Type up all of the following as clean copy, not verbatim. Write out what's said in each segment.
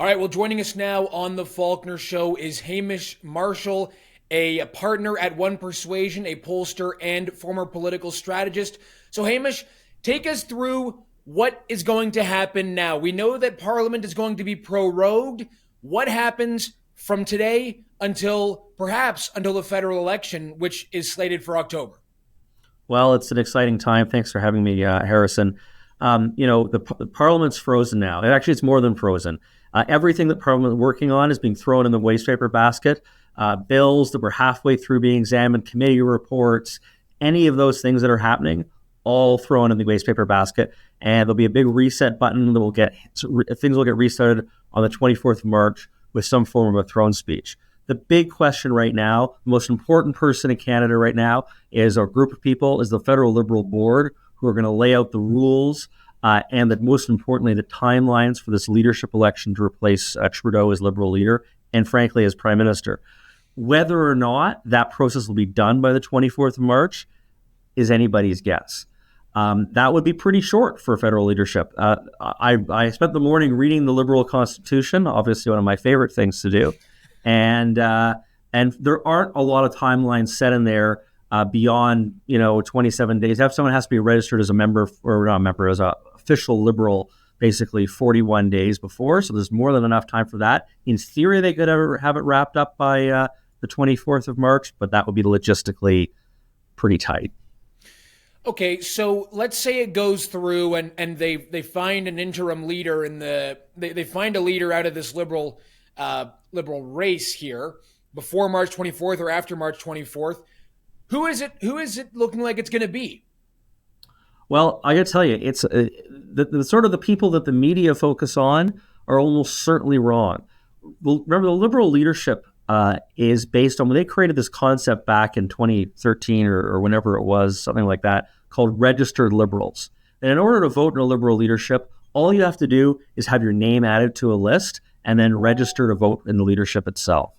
All right, well, joining us now on the Faulkner Show is Hamish Marshall, a partner at One Persuasion, a pollster, and former political strategist. So, Hamish, take us through what is going to happen now. We know that Parliament is going to be prorogued. What happens from today until the federal election, which is slated for October? Well, it's an exciting time. Thanks for having me, Harrison. The Parliament's frozen now. Actually, it's more than frozen. Everything that Parliament is working on is being thrown in the waste paper basket. Bills that were halfway through being examined, committee reports, any of those things that are happening, all thrown in the waste paper basket. And there'll be a big reset button that things will get restarted on the 24th of March with some form of a throne speech. The big question right now, the most important person in Canada right now is our group of people, is the Federal Liberal Board, who are going to lay out the rules and that most importantly, the timelines for this leadership election to replace Trudeau as Liberal leader and frankly as Prime Minister. Whether or not that process will be done by the 24th of March is anybody's guess. That would be pretty short for federal leadership. I spent the morning reading the Liberal Constitution, obviously one of my favorite things to do. And there aren't a lot of timelines set in there beyond 27 days. Someone has to be registered as a member, or not a member, as an official Liberal, basically 41 days before. So there's more than enough time for that. In theory, they could have it wrapped up by the 24th of March, but that would be logistically pretty tight. Okay, so let's say it goes through and they find an interim leader they find a leader out of this liberal race here before March 24th or after March 24th. Who is it looking like it's going to be? Well, I got to tell you, it's the sort of the people that the media focus on are almost certainly wrong. Remember, the Liberal leadership is based on when they created this concept back in 2013 or whenever it was, something like that, called registered Liberals. And in order to vote in a Liberal leadership, all you have to do is have your name added to a list and then register to vote in the leadership itself.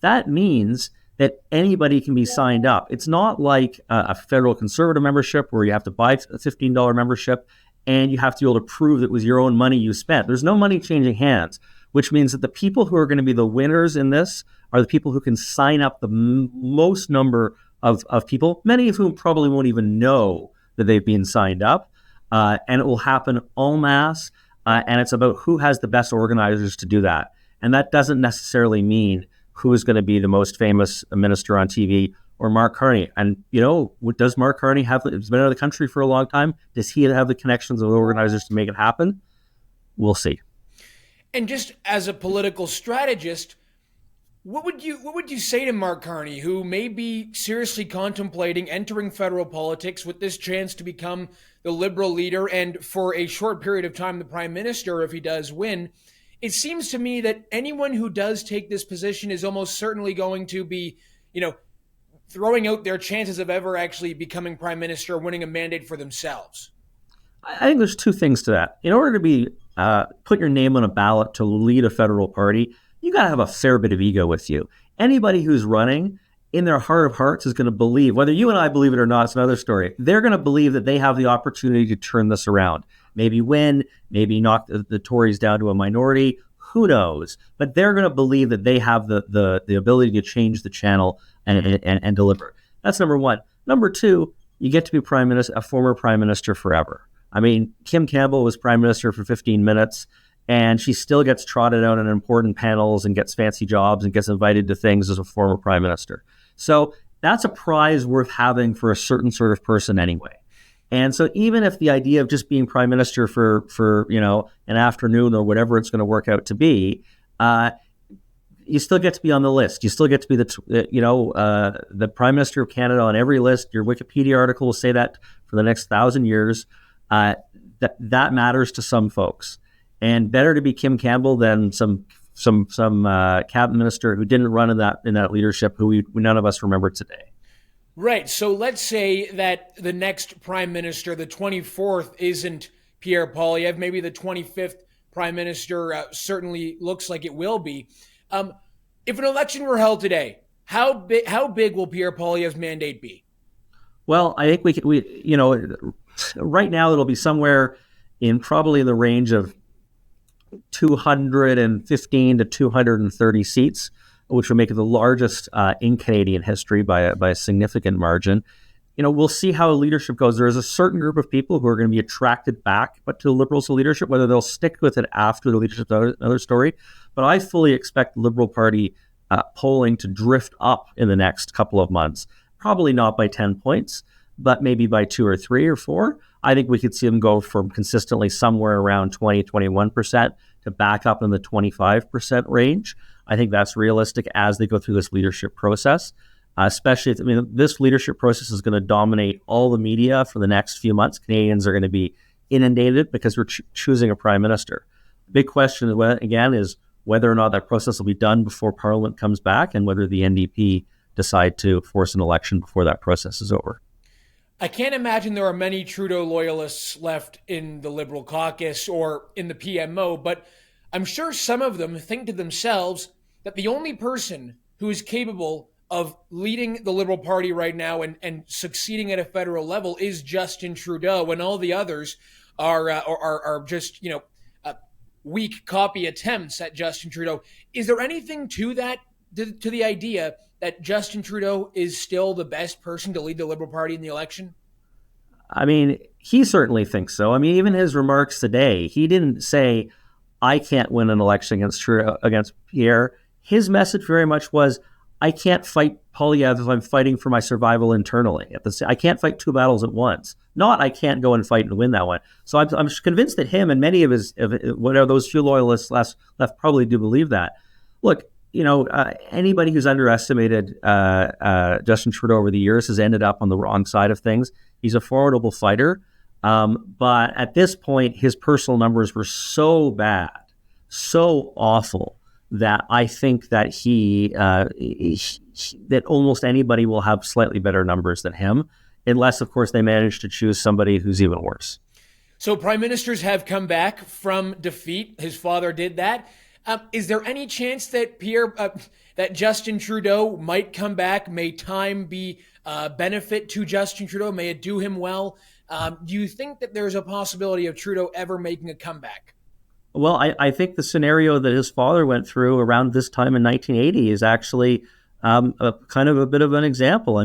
That means that anybody can be signed up. It's not like a federal conservative membership where you have to buy a $15 membership and you have to be able to prove that it was your own money you spent. There's no money changing hands, which means that the people who are going to be the winners in this are the people who can sign up the most number of people, many of whom probably won't even know that they've been signed up. And it will happen en masse. And it's about who has the best organizers to do that. And that doesn't necessarily mean who is going to be the most famous minister on TV or Mark Carney. And, does Mark Carney he's been out of the country for a long time? Does he have the connections with organizers to make it happen? We'll see. And just as a political strategist, what would you say to Mark Carney, who may be seriously contemplating entering federal politics with this chance to become the Liberal leader and for a short period of time the Prime Minister if he does win? It seems to me that anyone who does take this position is almost certainly going to be, throwing out their chances of ever actually becoming Prime Minister or winning a mandate for themselves. I think there's two things to that. In order to be put your name on a ballot to lead a federal party, you got to have a fair bit of ego with you. Anybody who's running, in their heart of hearts, is going to believe, whether you and I believe it or not, it's another story. They're going to believe that they have the opportunity to turn this around. Maybe win, maybe knock the Tories down to a minority. Who knows? But they're going to believe that they have the ability to change the channel and deliver. That's number one. Number two, you get to be prime minister, a former prime minister forever. I mean, Kim Campbell was prime minister for 15 minutes, and she still gets trotted out on important panels and gets fancy jobs and gets invited to things as a former prime minister. So that's a prize worth having for a certain sort of person anyway. And so even if the idea of just being prime minister for an afternoon or whatever it's going to work out to be, you still get to be on the list. You still get to be the prime minister of Canada on every list. Your Wikipedia article will say that for the next 1,000 years. That matters to some folks, and better to be Kim Campbell than some cabinet minister who didn't run in that leadership, who none of us remember today. Right. So let's say that the next prime minister, the 24th, isn't Pierre Poilievre. Maybe the 25th prime minister certainly looks like it will be. If an election were held today, how big will Pierre Poilievre's mandate be? Well, I think right now it'll be somewhere in probably the range of 215 to 230 seats, which would make it the largest in Canadian history by a significant margin. We'll see how leadership goes. There is a certain group of people who are going to be attracted back to the Liberals' leadership. Whether they'll stick with it after the leadership is another story. But I fully expect the Liberal Party polling to drift up in the next couple of months. Probably not by 10 points, but maybe by 2 or 3 or 4. I think we could see them go from consistently somewhere around 20, 21% to back up in the 25% range. I think that's realistic as they go through this leadership process. Especially, this leadership process is going to dominate all the media for the next few months. Canadians are going to be inundated because we're choosing a prime minister. The big question, again, is whether or not that process will be done before Parliament comes back and whether the NDP decide to force an election before that process is over. I can't imagine there are many Trudeau loyalists left in the Liberal caucus or in the PMO, but I'm sure some of them think to themselves that the only person who is capable of leading the Liberal Party right now and succeeding at a federal level is Justin Trudeau, and all the others are just weak copy attempts at Justin Trudeau. Is there anything to that, to the idea that Justin Trudeau is still the best person to lead the Liberal Party in the election? He certainly thinks so. Even his remarks today, he didn't say, I can't win an election against Pierre. His message very much was, I can't fight Poilievre if I'm fighting for my survival internally. I can't fight 2 battles at once. Not I can't go and fight and win that one. So I'm convinced that him and many of those few loyalists left probably do believe that. Look, anybody who's underestimated Justin Trudeau over the years has ended up on the wrong side of things. He's a formidable fighter. But at this point, his personal numbers were so bad, so awful, that I think that that almost anybody will have slightly better numbers than him, unless, of course, they manage to choose somebody who's even worse. So prime ministers have come back from defeat. His father did that. Is there any chance that that Justin Trudeau might come back? May time be benefit to Justin Trudeau? May it do him well? Do you think that there's a possibility of Trudeau ever making a comeback? Well, I think the scenario that his father went through around this time in 1980 is actually a kind of a bit of an example.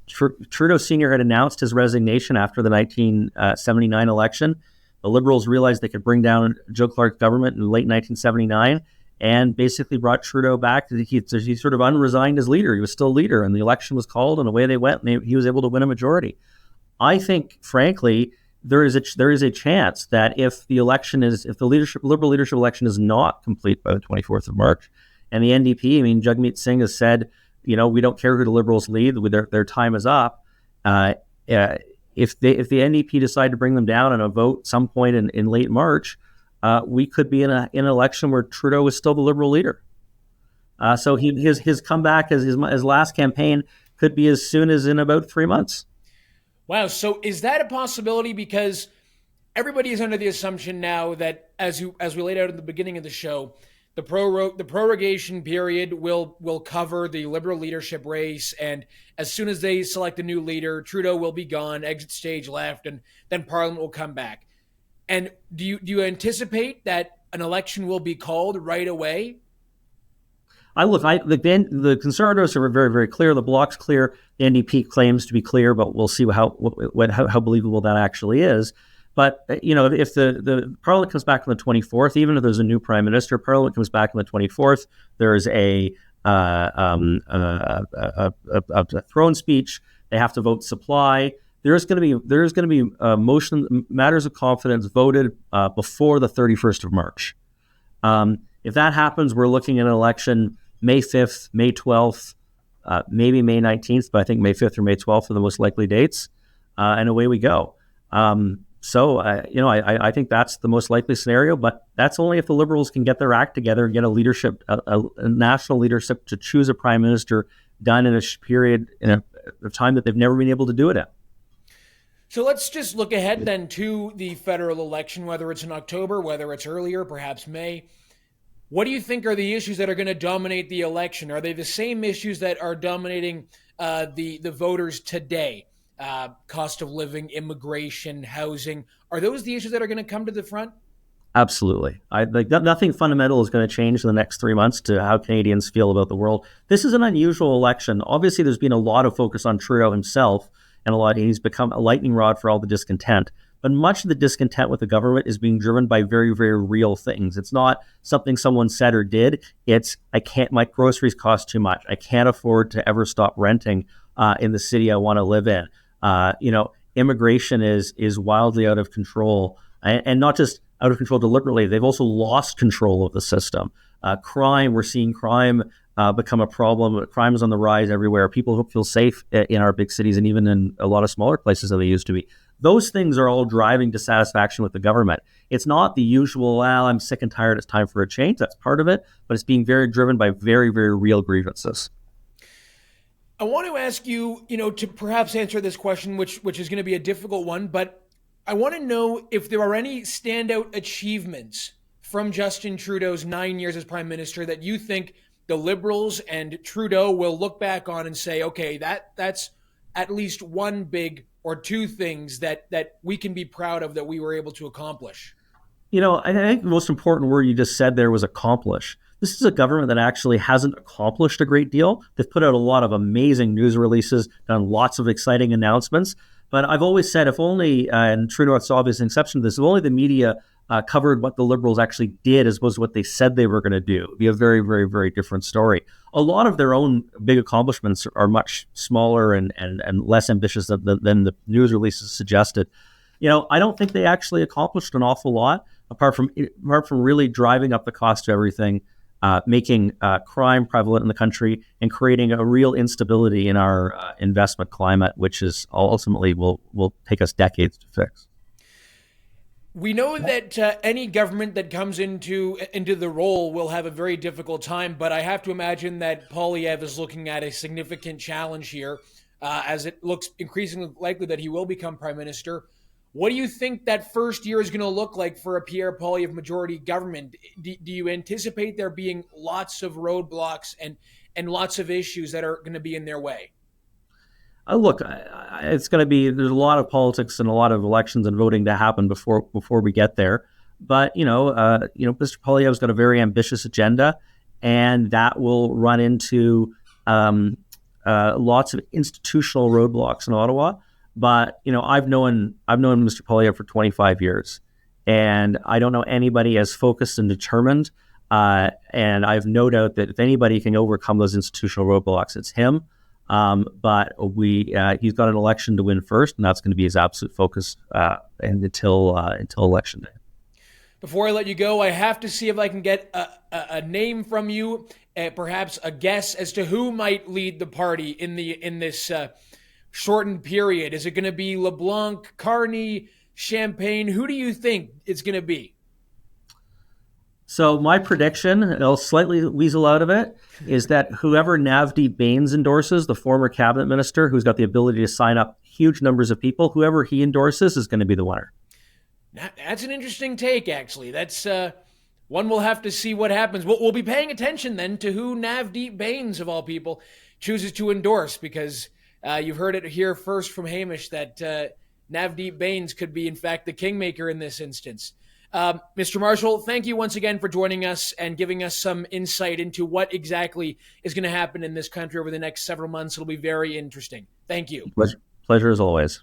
Trudeau Sr. had announced his resignation after the 1979 election. The Liberals realized they could bring down Joe Clark's government in late 1979 and basically brought Trudeau back. He sort of unresigned as leader. He was still leader, and the election was called, and away they went, and he was able to win a majority. I think, frankly, there is a chance that if the Liberal leadership election is not complete by the 24th of March, and the NDP, Jagmeet Singh has said, we don't care who the Liberals lead, their time is up. If the NDP decide to bring them down in a vote some point in late March, we could be in an election where Trudeau is still the Liberal leader. So his comeback as his last campaign could be as soon as in about 3 months. Wow. So is that a possibility? Because everybody is under the assumption now that, as we laid out at the beginning of the show, the prorogation period will cover the Liberal leadership race, and as soon as they select a new leader, Trudeau will be gone, exit stage left, and then Parliament will come back. And do you anticipate that an election will be called right away? The Conservatives are very, very clear. The Bloc's clear. The NDP claims to be clear, but we'll see how believable that actually is. But if the Parliament comes back on the 24th, even if there's a new Prime Minister, Parliament comes back on the 24th. There's a throne speech. They have to vote supply. There's going to be matters of confidence voted before the 31st of March. If that happens, we're looking at an election May 5th, May 12th, maybe May 19th, but I think May 5th or May 12th are the most likely dates, and away we go. I think that's the most likely scenario, but that's only if the Liberals can get their act together and get a national leadership to choose a prime minister done in a period in a time that they've never been able to do it in. So let's just look ahead then to the federal election, whether it's in October, whether it's earlier, perhaps May. What do you think are the issues that are going to dominate the election? Are they the same issues that are dominating the voters today? Cost of living, immigration, housing. Are those the issues that are going to come to the front? Absolutely. Nothing fundamental is going to change in the next 3 months to how Canadians feel about the world. This is an unusual election. Obviously, there's been a lot of focus on Trudeau himself, and he's become a lightning rod for all the discontent. But much of the discontent with the government is being driven by very, very real things. It's not something someone said or did. It's, my groceries cost too much. I can't afford to ever stop renting in the city I want to live in. Immigration is wildly out of control, and not just out of control deliberately. They've also lost control of the system. Crime, we're seeing crime become a problem. Crime is on the rise everywhere. People don't feel safe in our big cities and even in a lot of smaller places than they used to be. Those things are all driving dissatisfaction with the government. It's not the usual, well, I'm sick and tired, it's time for a change. That's part of it, but it's being very driven by very, very real grievances. I want to ask you, to perhaps answer this question, which is going to be a difficult one, but I want to know if there are any standout achievements from Justin Trudeau's 9 years as Prime Minister that you think the Liberals and Trudeau will look back on and say, okay, that's at least one big or two things that we can be proud of that we were able to accomplish. I think the most important word you just said there was accomplish. This is a government that actually hasn't accomplished a great deal. They've put out a lot of amazing news releases, done lots of exciting announcements. But I've always said, if only, and Trudeau's obvious exception to this, if only the media covered what the Liberals actually did as opposed to what they said they were going to do, it'd be a very, very, very different story. A lot of their own big accomplishments are much smaller and less ambitious than the news releases suggested. I don't think they actually accomplished an awful lot, apart from really driving up the cost of everything, making crime prevalent in the country, and creating a real instability in our investment climate, which is ultimately will take us decades to fix. We know that any government that comes into the role will have a very difficult time, but I have to imagine that Poilievre is looking at a significant challenge here, as it looks increasingly likely that he will become Prime Minister. What do you think that first year is going to look like for a Pierre Poilievre majority government? Do you anticipate there being lots of roadblocks and lots of issues that are going to be in their way? Look, it's going to be, there's a lot of politics and a lot of elections and voting to happen before we get there. But, Mr. Poilievre's got a very ambitious agenda, and that will run into lots of institutional roadblocks in Ottawa. But, I've known Mr. Poilievre for 25 years, and I don't know anybody as focused and determined. And I have no doubt that if anybody can overcome those institutional roadblocks, it's him. But he's got an election to win first, and that's going to be his absolute focus until election day. Before I let you go, I have to see if I can get a name from you, perhaps a guess as to who might lead the party in this shortened period. Is it going to be LeBlanc, Carney, Champagne? Who do you think it's going to be? So my prediction, I'll slightly weasel out of it, is that whoever Navdeep Bains endorses, the former cabinet minister who's got the ability to sign up huge numbers of people, whoever he endorses is going to be the winner. That's an interesting take, actually. That's one we'll have to see what happens. We'll be paying attention then to who Navdeep Bains, of all people, chooses to endorse, because you've heard it here first from Hamish that Navdeep Bains could be, in fact, the kingmaker in this instance. Mr. Marshall, thank you once again for joining us and giving us some insight into what exactly is going to happen in this country over the next several months. It'll be very interesting. Thank you. Pleasure as always.